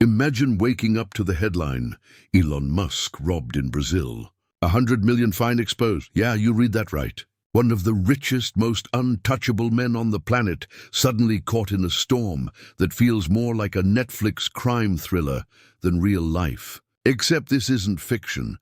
Imagine waking up to the headline, Elon Musk robbed in Brazil. 100 million fine exposed. Yeah, you read that right. One of the richest, most untouchable men on the planet suddenly caught in a storm that feels more like a Netflix crime thriller than real life. Except this isn't fiction.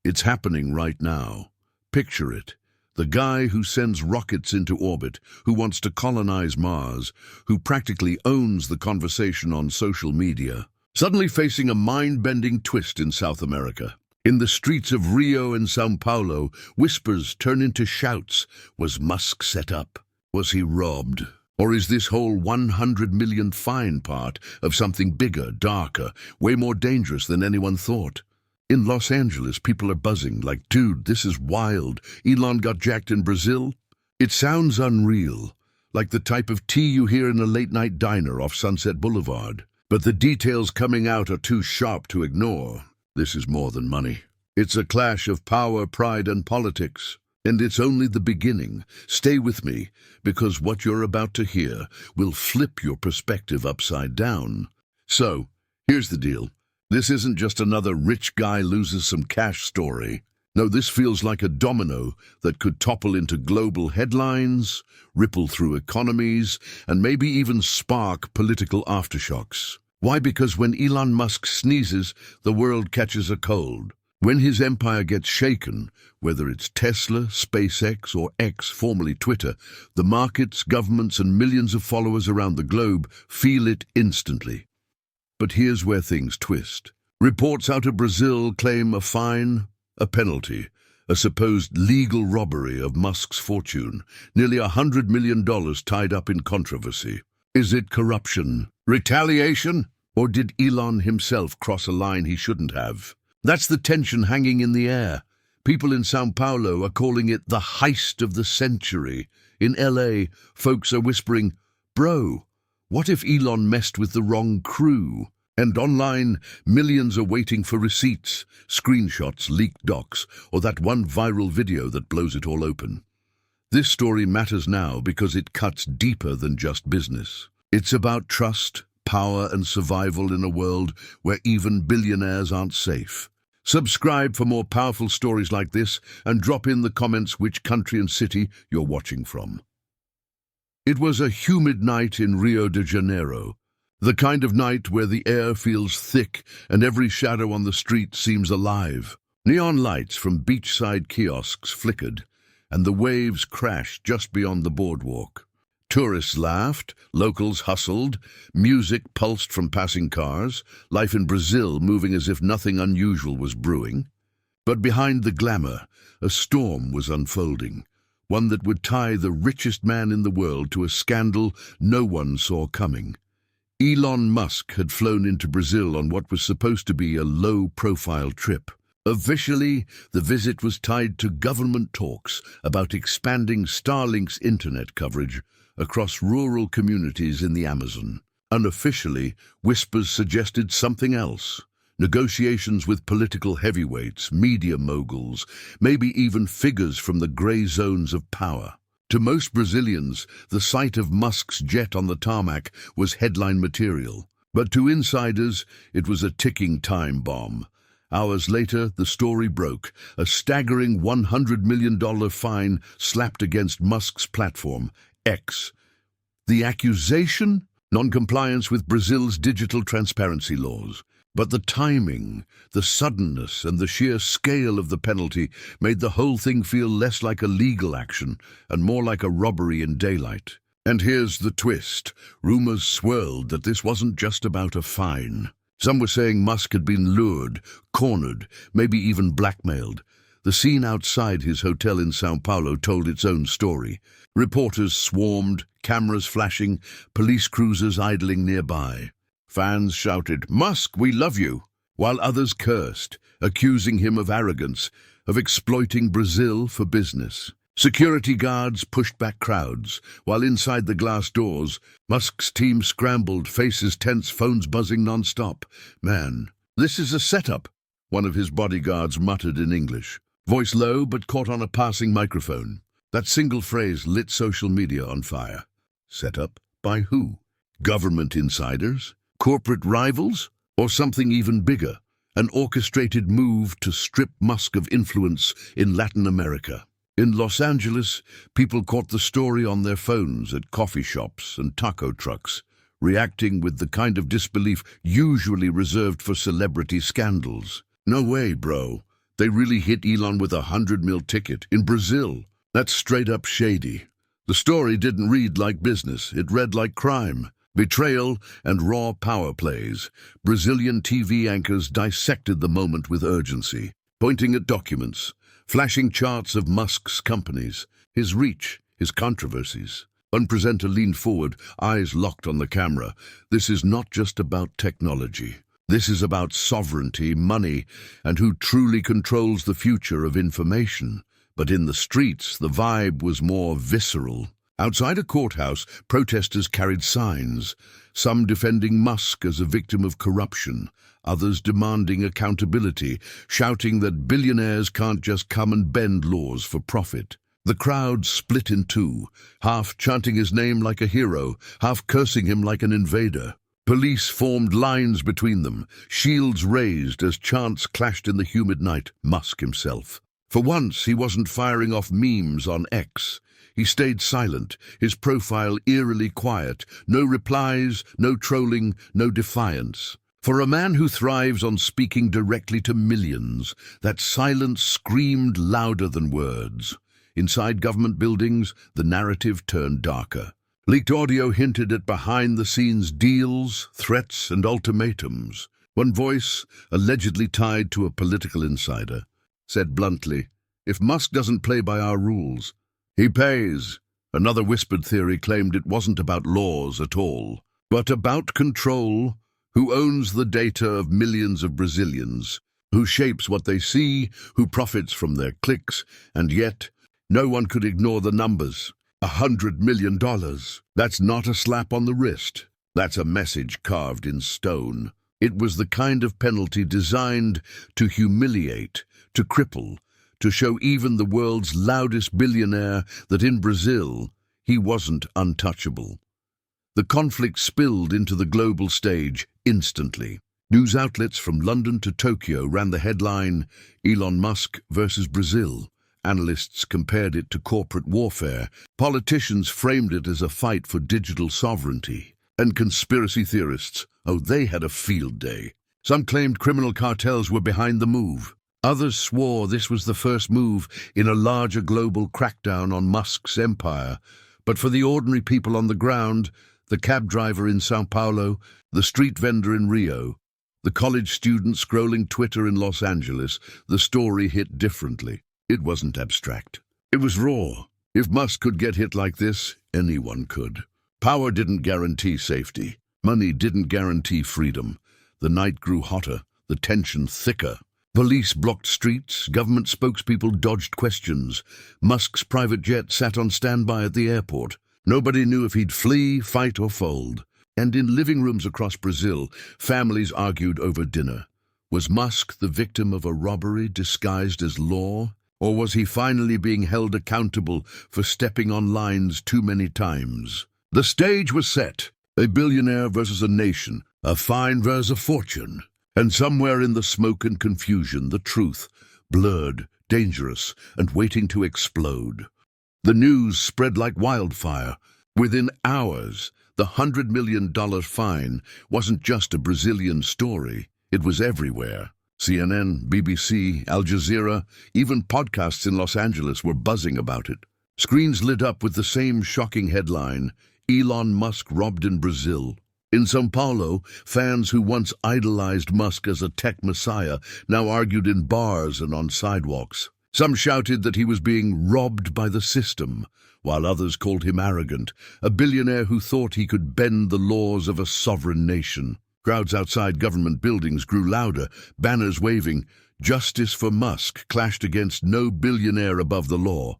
It's happening right now. Picture it. The guy who sends rockets into orbit, who wants to colonize Mars, who practically owns the conversation on social media, suddenly facing a mind-bending twist in South America. In the streets of Rio and São Paulo, whispers turn into shouts. Was Musk set up? Was he robbed? Or is this whole 100 million fine part of something bigger, darker, way more dangerous than anyone thought? In Los Angeles, people are buzzing like, dude, this is wild. Elon got jacked in Brazil? It sounds unreal, like the type of tea you hear in a late-night diner off Sunset Boulevard. But the details coming out are too sharp to ignore. This is more than money. It's a clash of power, pride, and politics. And it's only the beginning. Stay with me, because what you're about to hear will flip your perspective upside down. So, here's the deal. This isn't just another rich guy loses some cash story. No, this feels like a domino that could topple into global headlines, ripple through economies, and maybe even spark political aftershocks. Why? Because when Elon Musk sneezes, the world catches a cold. When his empire gets shaken, whether it's Tesla, SpaceX, or X, formerly Twitter, the markets, governments, and millions of followers around the globe feel it instantly. But here's where things twist. Reports out of Brazil claim a fine, a penalty, a supposed legal robbery of Musk's fortune, nearly $100 million tied up in controversy. Is it corruption, retaliation, or did Elon himself cross a line he shouldn't have? That's the tension hanging in the air. People in São Paulo are calling it the heist of the century. In LA, folks are whispering, bro, what if Elon messed with the wrong crew? And online, millions are waiting for receipts, screenshots, leaked docs, or that one viral video that blows it all open. This story matters now because it cuts deeper than just business. It's about trust, power, and survival in a world where even billionaires aren't safe. Subscribe for more powerful stories like this and drop in the comments which country and city you're watching from. It was a humid night in Rio de Janeiro, the kind of night where the air feels thick and every shadow on the street seems alive. Neon lights from beachside kiosks flickered, and the waves crashed just beyond the boardwalk. Tourists laughed, locals hustled, music pulsed from passing cars, life in Brazil moving as if nothing unusual was brewing. But behind the glamour, a storm was unfolding, one that would tie the richest man in the world to a scandal no one saw coming. Elon Musk had flown into Brazil on what was supposed to be a low-profile trip. Officially, the visit was tied to government talks about expanding Starlink's internet coverage across rural communities in the Amazon. Unofficially, whispers suggested something else. Negotiations with political heavyweights, media moguls, maybe even figures from the grey zones of power. To most Brazilians, the sight of Musk's jet on the tarmac was headline material. But to insiders, it was a ticking time bomb. Hours later, the story broke. A staggering $100 million fine slapped against Musk's platform, X. The accusation? Non-compliance with Brazil's digital transparency laws. But the timing, the suddenness, and the sheer scale of the penalty made the whole thing feel less like a legal action and more like a robbery in daylight. And here's the twist. Rumors swirled that this wasn't just about a fine. Some were saying Musk had been lured, cornered, maybe even blackmailed. The scene outside his hotel in São Paulo told its own story. Reporters swarmed, cameras flashing, police cruisers idling nearby. Fans shouted, "Musk, we love you," while others cursed, accusing him of arrogance, of exploiting Brazil for business. Security guards pushed back crowds, while inside the glass doors, Musk's team scrambled, faces tense, phones buzzing non-stop. "Man, this is a setup," one of his bodyguards muttered in English, voice low but caught on a passing microphone. That single phrase lit social media on fire. Set up by who? Government insiders? Corporate rivals? Or something even bigger, an orchestrated move to strip Musk of influence in Latin America? In Los Angeles, people caught the story on their phones at coffee shops and taco trucks, reacting with the kind of disbelief usually reserved for celebrity scandals. No way, bro. They really hit Elon with $100 million ticket in Brazil. That's straight up shady. The story didn't read like business. It read like crime, betrayal, and raw power plays. Brazilian TV anchors dissected the moment with urgency, pointing at documents, flashing charts of Musk's companies, his reach, his controversies. One presenter leaned forward, eyes locked on the camera. This is not just about technology. This is about sovereignty, money, and who truly controls the future of information. But in the streets, the vibe was more visceral. Outside a courthouse, protesters carried signs, some defending Musk as a victim of corruption, others demanding accountability, shouting that billionaires can't just come and bend laws for profit. The crowd split in two, half chanting his name like a hero, half cursing him like an invader. Police formed lines between them, shields raised as chants clashed in the humid night. Musk himself. For once, he wasn't firing off memes on X. He stayed silent, his profile eerily quiet. No replies, no trolling, no defiance. For a man who thrives on speaking directly to millions, that silence screamed louder than words. Inside government buildings, the narrative turned darker. Leaked audio hinted at behind-the-scenes deals, threats, and ultimatums. One voice, allegedly tied to a political insider, said bluntly, "If Musk doesn't play by our rules, he pays." Another whispered theory claimed it wasn't about laws at all, but about control. Who owns the data of millions of Brazilians? Who shapes what they see? Who profits from their clicks? And yet, no one could ignore the numbers. $100 million. That's not a slap on the wrist. That's a message carved in stone. It was the kind of penalty designed to humiliate, to cripple, to show even the world's loudest billionaire that in Brazil, he wasn't untouchable. The conflict spilled into the global stage instantly. News outlets from London to Tokyo ran the headline, "Elon Musk versus Brazil." Analysts compared it to corporate warfare. Politicians framed it as a fight for digital sovereignty. And conspiracy theorists, oh, they had a field day. Some claimed criminal cartels were behind the move. Others swore this was the first move in a larger global crackdown on Musk's empire. But for the ordinary people on the ground, the cab driver in Sao Paulo, the street vendor in Rio, the college student scrolling Twitter in Los Angeles, the story hit differently. It wasn't abstract. It was raw. If Musk could get hit like this, anyone could. Power didn't guarantee safety. Money didn't guarantee freedom. The night grew hotter, the tension thicker. Police blocked streets, government spokespeople dodged questions. Musk's private jet sat on standby at the airport. Nobody knew if he'd flee, fight, or fold. And in living rooms across Brazil, families argued over dinner. Was Musk the victim of a robbery disguised as law? Or was he finally being held accountable for stepping on lines too many times? The stage was set. A billionaire versus a nation, a fine versus a fortune. And somewhere in the smoke and confusion, the truth, blurred, dangerous, and waiting to explode. The news spread like wildfire. Within hours, the $100 million fine wasn't just a Brazilian story. It was everywhere. CNN, BBC, Al Jazeera, even podcasts in Los Angeles were buzzing about it. Screens lit up with the same shocking headline, "Elon Musk robbed in Brazil." In São Paulo, fans who once idolized Musk as a tech messiah now argued in bars and on sidewalks. Some shouted that he was being robbed by the system, while others called him arrogant, a billionaire who thought he could bend the laws of a sovereign nation. Crowds outside government buildings grew louder, banners waving. Justice for Musk clashed against no billionaire above the law.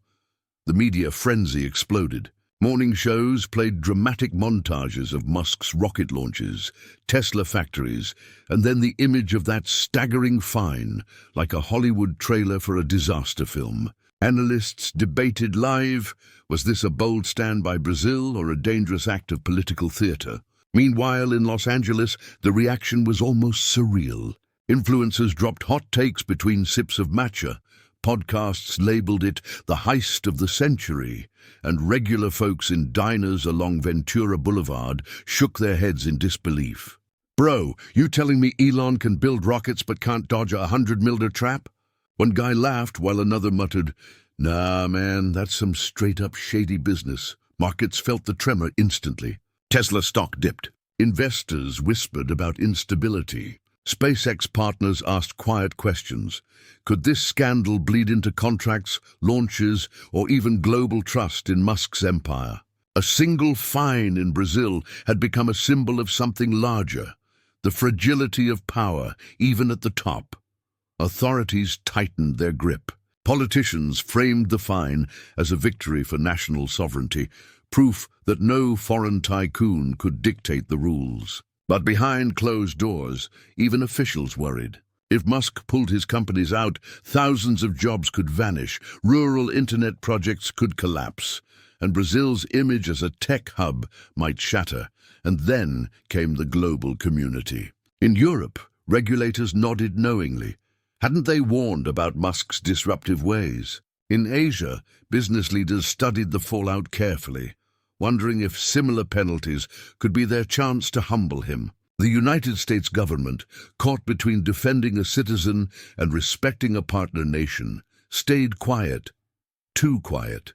The media frenzy exploded. Morning shows played dramatic montages of Musk's rocket launches, Tesla factories, and then the image of that staggering fine, like a Hollywood trailer for a disaster film. Analysts debated live, was this a bold stand by Brazil or a dangerous act of political theater? Meanwhile, in Los Angeles, the reaction was almost surreal. Influencers dropped hot takes between sips of matcha. Podcasts labeled it the heist of the century, and regular folks in diners along Ventura Boulevard shook their heads in disbelief. Bro, you telling me Elon can build rockets but can't dodge a 100-milder trap? One guy laughed while another muttered, "Nah, man, that's some straight-up shady business." Markets felt the tremor instantly. Tesla stock dipped. Investors whispered about instability. SpaceX partners asked quiet questions. Could this scandal bleed into contracts, launches, or even global trust in Musk's empire? A single fine in Brazil had become a symbol of something larger, the fragility of power, even at the top. Authorities tightened their grip. Politicians framed the fine as a victory for national sovereignty, proof that no foreign tycoon could dictate the rules. But behind closed doors, even officials worried. If Musk pulled his companies out, thousands of jobs could vanish, rural internet projects could collapse, and Brazil's image as a tech hub might shatter. And then came the global community. In Europe, regulators nodded knowingly. Hadn't they warned about Musk's disruptive ways? In Asia, business leaders studied the fallout carefully, wondering if similar penalties could be their chance to humble him. The United States government, caught between defending a citizen and respecting a partner nation, stayed quiet, too quiet.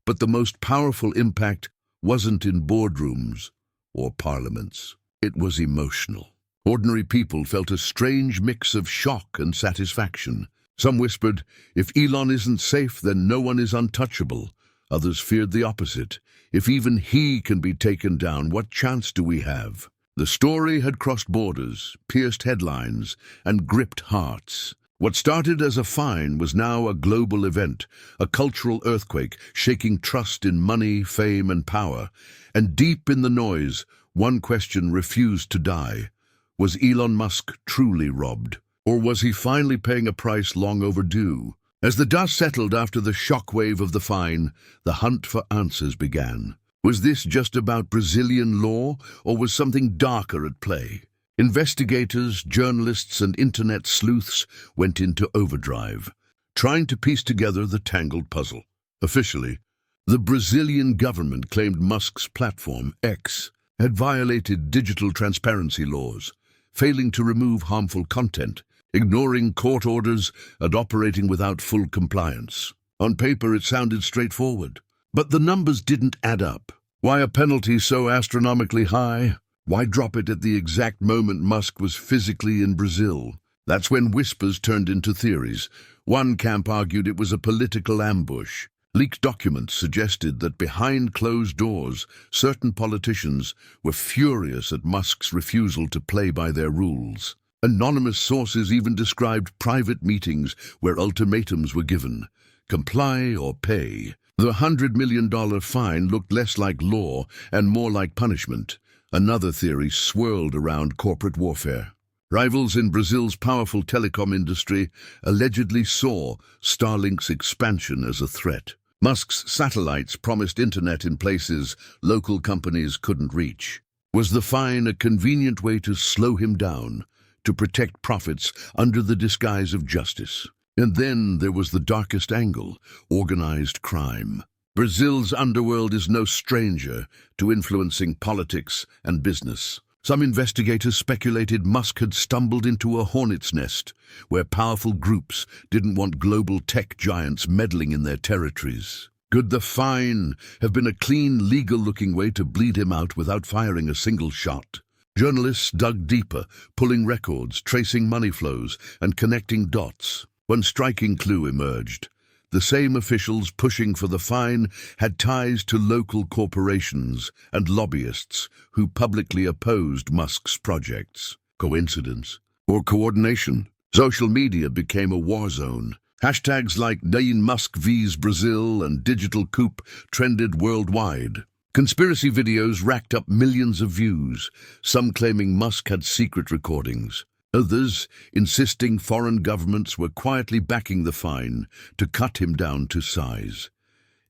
But the most powerful impact wasn't in boardrooms or parliaments. It was emotional. Ordinary people felt a strange mix of shock and satisfaction. Some whispered, if Elon isn't safe, then no one is untouchable. Others feared the opposite. If even he can be taken down, what chance do we have? The story had crossed borders, pierced headlines, and gripped hearts. What started as a fine was now a global event, a cultural earthquake shaking trust in money, fame, and power. And deep in the noise, one question refused to die. Was Elon Musk truly robbed? Or was he finally paying a price long overdue? As the dust settled after the shockwave of the fine, the hunt for answers began. Was this just about Brazilian law, or was something darker at play? Investigators, journalists, and internet sleuths went into overdrive, trying to piece together the tangled puzzle. Officially, the Brazilian government claimed Musk's platform, X, had violated digital transparency laws, failing to remove harmful content, ignoring court orders, and operating without full compliance. On paper, it sounded straightforward. But the numbers didn't add up. Why a penalty so astronomically high? Why drop it at the exact moment Musk was physically in Brazil? That's when whispers turned into theories. One camp argued it was a political ambush. Leaked documents suggested that behind closed doors, certain politicians were furious at Musk's refusal to play by their rules. Anonymous sources even described private meetings where ultimatums were given. Comply or pay. The $100 million fine looked less like law and more like punishment. Another theory swirled around corporate warfare. Rivals in Brazil's powerful telecom industry allegedly saw Starlink's expansion as a threat. Musk's satellites promised internet in places local companies couldn't reach. Was the fine a convenient way to slow him down, to protect profits under the disguise of justice? And then there was the darkest angle, organized crime. Brazil's underworld is no stranger to influencing politics and business. Some investigators speculated Musk had stumbled into a hornet's nest, where powerful groups didn't want global tech giants meddling in their territories. Could the fine have been a clean, legal-looking way to bleed him out without firing a single shot? Journalists dug deeper, pulling records, tracing money flows, and connecting dots. One striking clue emerged. The same officials pushing for the fine had ties to local corporations and lobbyists who publicly opposed Musk's projects. Coincidence? Or coordination? Social media became a war zone. Hashtags like Elon Musk vs Brazil and Digital Coup trended worldwide. Conspiracy videos racked up millions of views, some claiming Musk had secret recordings. Others insisting foreign governments were quietly backing the fine to cut him down to size.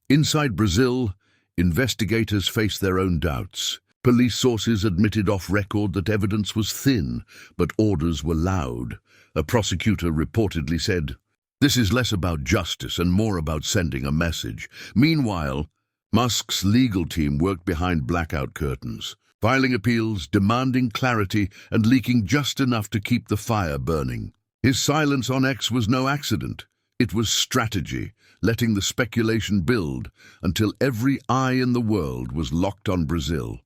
Inside Brazil, investigators faced their own doubts. Police sources admitted off record that evidence was thin, but orders were loud. A prosecutor reportedly said, "This is less about justice and more about sending a message." Meanwhile, Musk's legal team worked behind blackout curtains, filing appeals, demanding clarity, and leaking just enough to keep the fire burning. His silence on X was no accident. It was strategy, letting the speculation build until every eye in the world was locked on Brazil.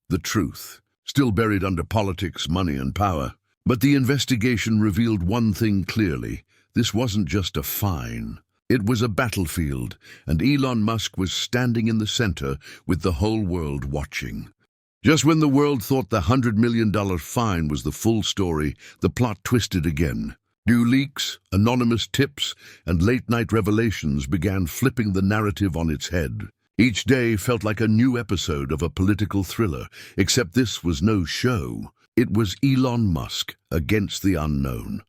The truth, still buried under politics, money, and power. But the investigation revealed one thing clearly. This wasn't just a fine. It was a battlefield, and Elon Musk was standing in the center with the whole world watching. Just when the world thought the $100 million fine was the full story, the plot twisted again. New leaks, anonymous tips, and late-night revelations began flipping the narrative on its head. Each day felt like a new episode of a political thriller, except this was no show. It was Elon Musk against the unknown.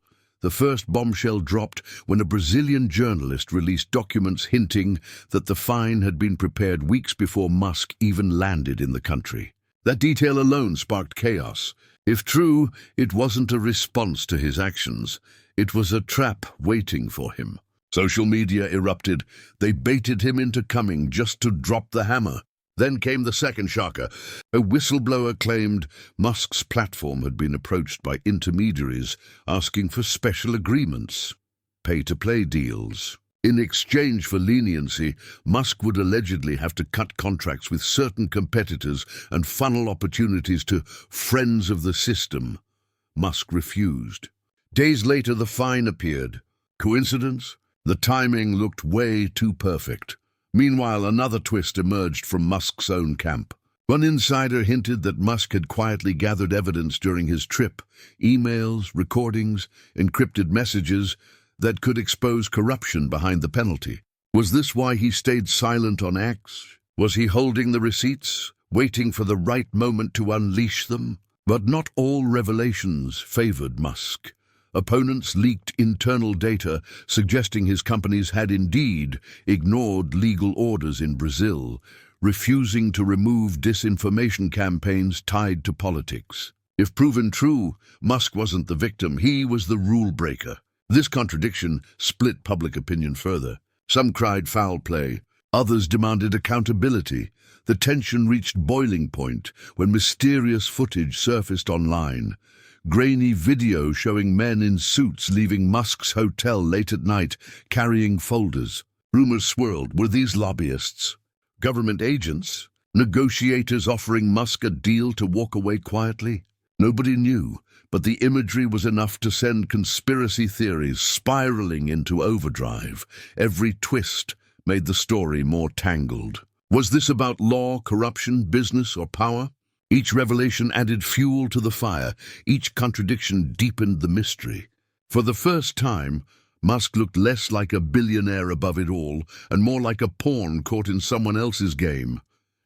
The first bombshell dropped when a Brazilian journalist released documents hinting that the fine had been prepared weeks before Musk even landed in the country. That detail alone sparked chaos. If true, it wasn't a response to his actions. It was a trap waiting for him. Social media erupted. They baited him into coming just to drop the hammer. Then came the second shocker. A whistleblower claimed Musk's platform had been approached by intermediaries asking for special agreements, pay-to-play deals. In exchange for leniency, Musk would allegedly have to cut contracts with certain competitors and funnel opportunities to friends of the system. Musk refused. Days later, the fine appeared. Coincidence? The timing looked way too perfect. Meanwhile, another twist emerged from Musk's own camp. One insider hinted that Musk had quietly gathered evidence during his trip, emails, recordings, encrypted messages that could expose corruption behind the penalty. Was this why he stayed silent on X? Was he holding the receipts, waiting for the right moment to unleash them? But not all revelations favored Musk. Opponents leaked internal data suggesting his companies had indeed ignored legal orders in Brazil, refusing to remove disinformation campaigns tied to politics. If proven true, Musk wasn't the victim, he was the rule breaker. This contradiction split public opinion further. Some cried foul play, others demanded accountability. The tension reached boiling point when mysterious footage surfaced online. Grainy video showing men in suits leaving Musk's hotel late at night, carrying folders. Rumors swirled. Were these lobbyists? Government agents? Negotiators offering Musk a deal to walk away quietly? Nobody knew, but the imagery was enough to send conspiracy theories spiraling into overdrive. Every twist made the story more tangled. Was this about law, corruption, business, or power? Each revelation added fuel to the fire. Each contradiction deepened the mystery. For the first time, Musk looked less like a billionaire above it all and more like a pawn caught in someone else's game.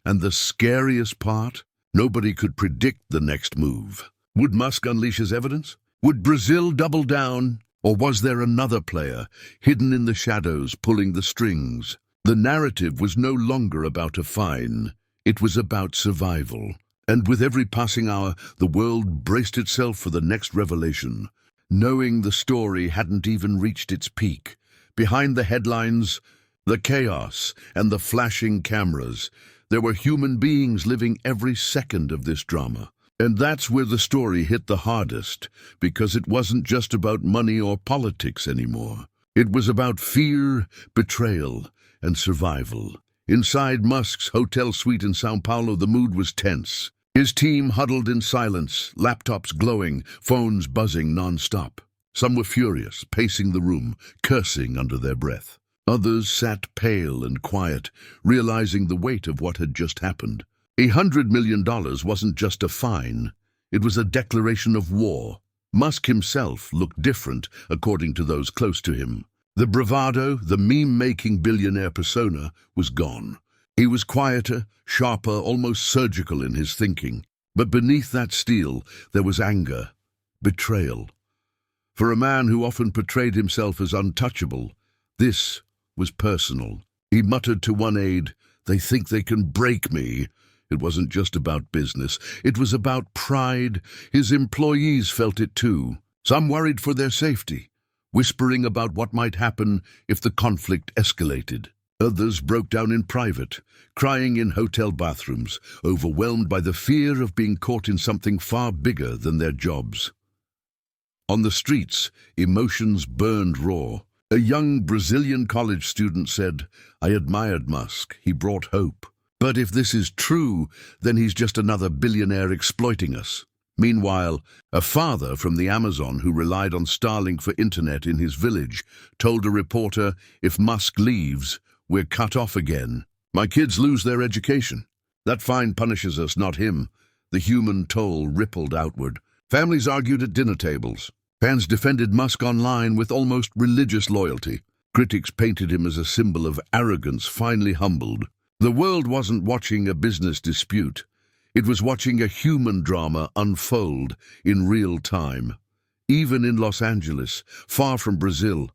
And the scariest part? Nobody could predict the next move. Would Musk unleash his evidence? Would Brazil double down? Or was there another player, hidden in the shadows, pulling the strings? The narrative was no longer about a fine. It was about survival. And with every passing hour, the world braced itself for the next revelation, knowing the story hadn't even reached its peak. Behind the headlines, the chaos and the flashing cameras, there were human beings living every second of this drama. And that's where the story hit the hardest, because it wasn't just about money or politics anymore. It was about fear, betrayal, and survival. Inside Musk's hotel suite in São Paulo, the mood was tense. His team huddled in silence, laptops glowing, phones buzzing non-stop. Some were furious, pacing the room, cursing under their breath. Others sat pale and quiet, realizing the weight of what had just happened. $100 million wasn't just a fine. It was a declaration of war. Musk himself looked different, according to those close to him. The bravado, the meme-making billionaire persona, was gone. He was quieter, sharper, almost surgical in his thinking. But beneath that steel, there was anger, betrayal. For a man who often portrayed himself as untouchable, this was personal. He muttered to one aide, "They think they can break me," It wasn't just about business. It was about pride. His employees felt it too. Some worried for their safety, whispering about what might happen if the conflict escalated. Others broke down in private, crying in hotel bathrooms, overwhelmed by the fear of being caught in something far bigger than their jobs. On the streets, emotions burned raw. A young Brazilian college student said, "I admired Musk. He brought hope. But if this is true, then he's just another billionaire exploiting us." Meanwhile, a father from the Amazon who relied on Starlink for internet in his village told a reporter, "If Musk leaves, we're cut off again. My kids lose their education. That fine punishes us, not him." The human toll rippled outward. Families argued at dinner tables. Fans defended Musk online with almost religious loyalty. Critics painted him as a symbol of arrogance finally humbled. The world wasn't watching a business dispute. It was watching a human drama unfold in real time. Even in Los Angeles, far from Brazil,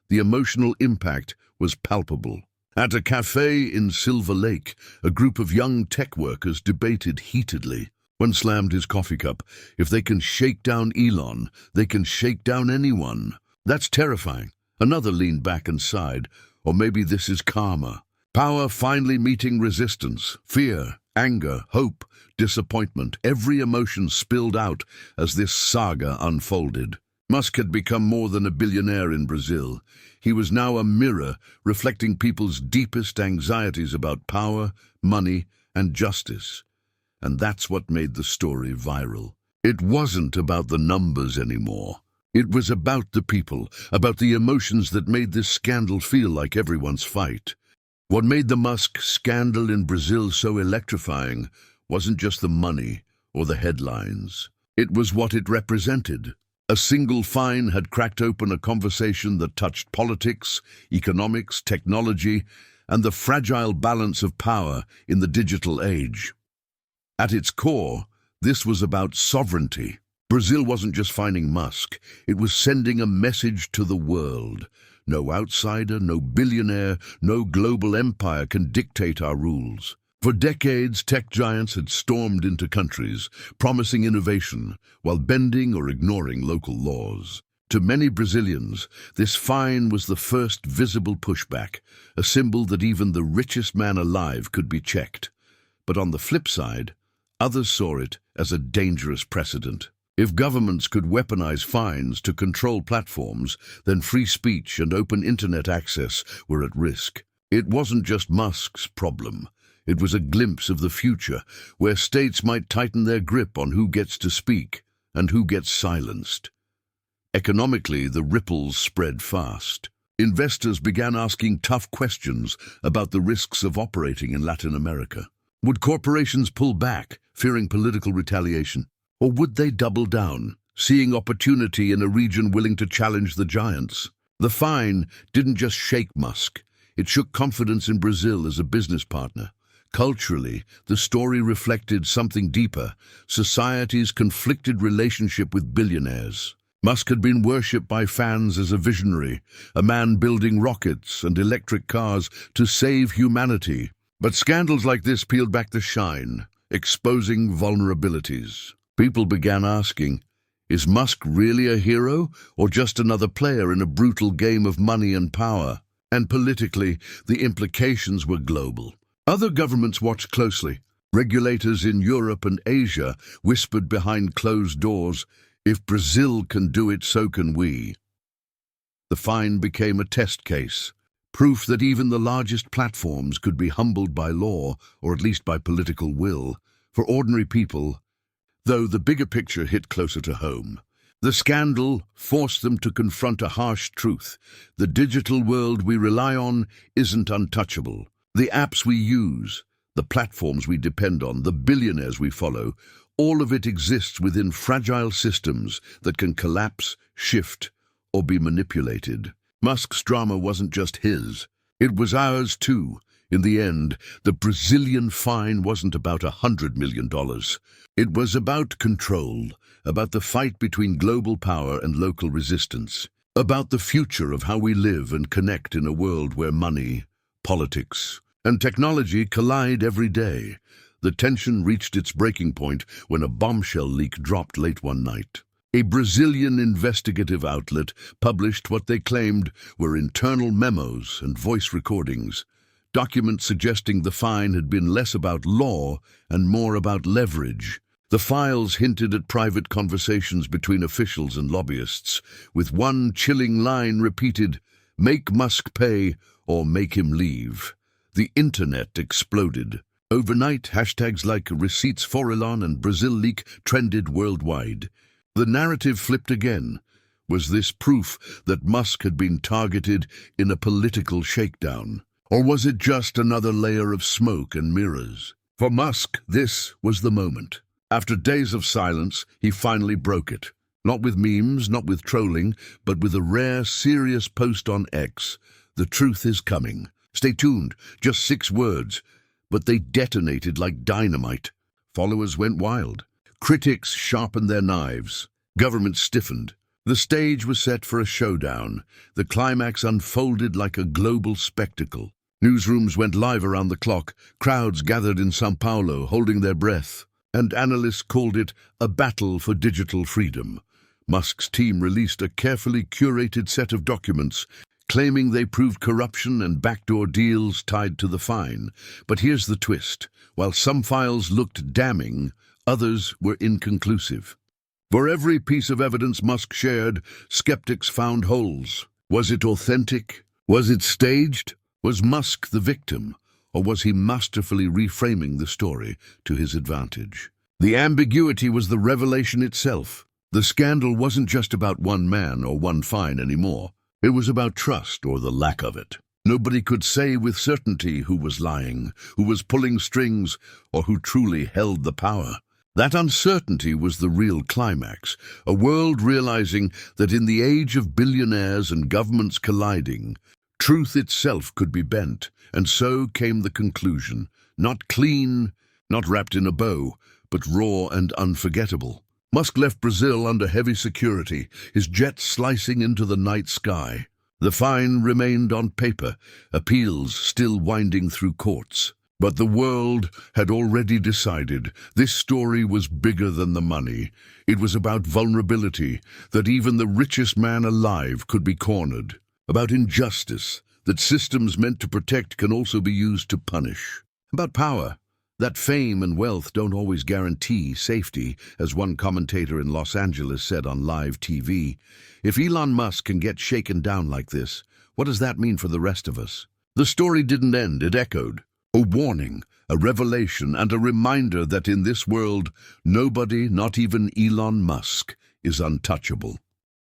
the emotional impact was palpable. At a cafe in Silver Lake, a group of young tech workers debated heatedly. One slammed his coffee cup. "If they can shake down Elon, they can shake down anyone. That's terrifying." Another leaned back and sighed. "Or maybe this is karma. Power finally meeting resistance. Fear, anger, hope, disappointment. Every emotion spilled out as this saga unfolded." Musk had become more than a billionaire in Brazil. He was now a mirror reflecting people's deepest anxieties about power, money, and justice. And that's what made the story viral. It wasn't about the numbers anymore. It was about the people, about the emotions that made this scandal feel like everyone's fight. What made the Musk scandal in Brazil so electrifying wasn't just the money or the headlines. It was what it represented. A single fine had cracked open a conversation that touched politics, economics, technology, and the fragile balance of power in the digital age. At its core, this was about sovereignty. Brazil wasn't just fining Musk, it was sending a message to the world. No outsider, no billionaire, no global empire can dictate our rules. For decades, tech giants had stormed into countries, promising innovation, while bending or ignoring local laws. To many Brazilians, this fine was the first visible pushback, a symbol that even the richest man alive could be checked. But on the flip side, others saw it as a dangerous precedent. If governments could weaponize fines to control platforms, then free speech and open internet access were at risk. It wasn't just Musk's problem. It was a glimpse of the future, where states might tighten their grip on who gets to speak and who gets silenced. Economically, the ripples spread fast. Investors began asking tough questions about the risks of operating in Latin America. Would corporations pull back, fearing political retaliation? Or would they double down, seeing opportunity in a region willing to challenge the giants? The fine didn't just shake Musk. It shook confidence in Brazil as a business partner. Culturally, the story reflected something deeper, society's conflicted relationship with billionaires. Musk had been worshipped by fans as a visionary, a man building rockets and electric cars to save humanity. But scandals like this peeled back the shine, exposing vulnerabilities. People began asking, is Musk really a hero or just another player in a brutal game of money and power? And politically, the implications were global. Other governments watched closely. Regulators in Europe and Asia whispered behind closed doors, "If Brazil can do it, so can we." The fine became a test case, proof that even the largest platforms could be humbled by law, or at least by political will. For ordinary people, though, the bigger picture hit closer to home. The scandal forced them to confront a harsh truth. The digital world we rely on isn't untouchable. The apps we use, the platforms we depend on, the billionaires we follow, all of it exists within fragile systems that can collapse, shift, or be manipulated. Musk's drama wasn't just his. It was ours too. In the end, the Brazilian fine wasn't about $100 million. It was about control, about the fight between global power and local resistance, about the future of how we live and connect in a world where money, politics, and technology collide every day. The tension reached its breaking point when a bombshell leak dropped late one night. A Brazilian investigative outlet published what they claimed were internal memos and voice recordings, documents suggesting the fine had been less about law and more about leverage. The files hinted at private conversations between officials and lobbyists, with one chilling line repeated, "Make Musk pay or make him leave." The internet exploded. Overnight, hashtags like receipts for Elon and Brazil leak trended worldwide. The narrative flipped again. Was this proof that Musk had been targeted in a political shakedown? Or was it just another layer of smoke and mirrors? For Musk, this was the moment. After days of silence, he finally broke it. Not with memes, not with trolling, but with a rare, serious post on X. "The truth is coming. Stay tuned." Just 6 words. But they detonated like dynamite. Followers went wild. Critics sharpened their knives. Governments stiffened. The stage was set for a showdown. The climax unfolded like a global spectacle. Newsrooms went live around the clock. Crowds gathered in São Paulo, holding their breath. And analysts called it a battle for digital freedom. Musk's team released a carefully curated set of documents, claiming they proved corruption and backdoor deals tied to the fine. But here's the twist. While some files looked damning, others were inconclusive. For every piece of evidence Musk shared, skeptics found holes. Was it authentic? Was it staged? Was Musk the victim? Or was he masterfully reframing the story to his advantage? The ambiguity was the revelation itself. The scandal wasn't just about one man or one fine anymore. It was about trust, or the lack of it. Nobody could say with certainty who was lying, who was pulling strings, or who truly held the power. That uncertainty was the real climax, a world realizing that in the age of billionaires and governments colliding, truth itself could be bent, and so came the conclusion. Not clean, not wrapped in a bow, but raw and unforgettable. Musk left Brazil under heavy security, his jet slicing into the night sky. The fine remained on paper, appeals still winding through courts. But the world had already decided this story was bigger than the money. It was about vulnerability, that even the richest man alive could be cornered. About injustice, that systems meant to protect can also be used to punish. About power, that fame and wealth don't always guarantee safety, as one commentator in Los Angeles said on live TV. If Elon Musk can get shaken down like this, what does that mean for the rest of us? The story didn't end, it echoed. A warning, a revelation, and a reminder that in this world, nobody, not even Elon Musk, is untouchable.